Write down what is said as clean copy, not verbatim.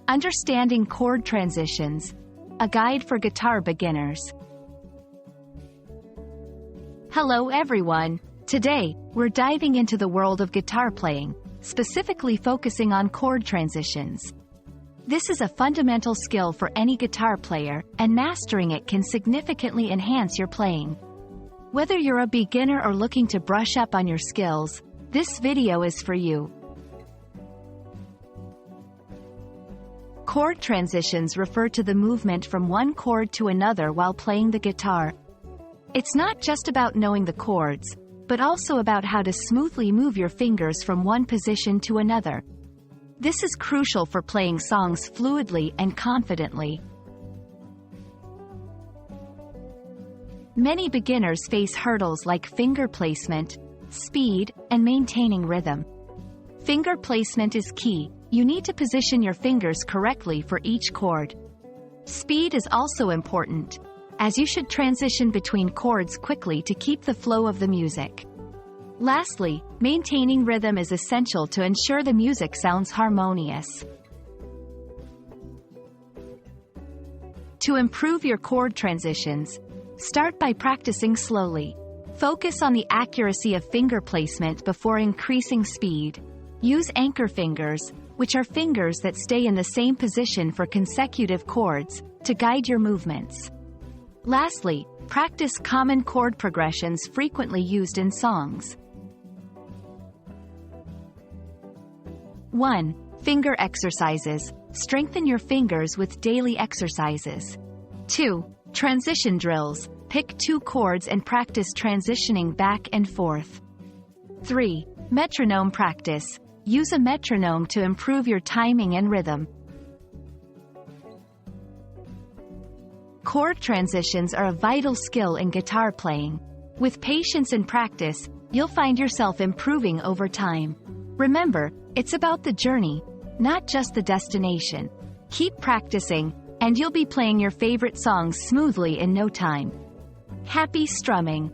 Understanding chord transitions, a guide for guitar beginners. Hello everyone. Today, we're diving into the world of guitar playing, specifically focusing on chord transitions. This is a fundamental skill for any guitar player, and mastering it can significantly enhance your playing. Whether you're a beginner or looking to brush up on your skills, this video is for you. Chord transitions refer to the movement from one chord to another while playing the guitar. It's not just about knowing the chords, but also about how to smoothly move your fingers from one position to another. This is crucial for playing songs fluidly and confidently. Many beginners face hurdles like finger placement, speed, and maintaining rhythm. Finger placement is key. You need to position your fingers correctly for each chord. Speed is also important, as you should transition between chords quickly to keep the flow of the music. Lastly, maintaining rhythm is essential to ensure the music sounds harmonious. To improve your chord transitions, start by practicing slowly. Focus on the accuracy of finger placement before increasing speed. Use anchor fingers, which are fingers that stay in the same position for consecutive chords, to guide your movements. Lastly, practice common chord progressions frequently used in songs. 1. Finger exercises. Strengthen your fingers with daily exercises. 2. Transition drills. Pick two chords and practice transitioning back and forth. 3. Metronome practice. Use a metronome to improve your timing and rhythm. Chord transitions are a vital skill in guitar playing. With patience and practice, you'll find yourself improving over time. Remember, it's about the journey, not just the destination. Keep practicing, and you'll be playing your favorite songs smoothly in no time. Happy strumming!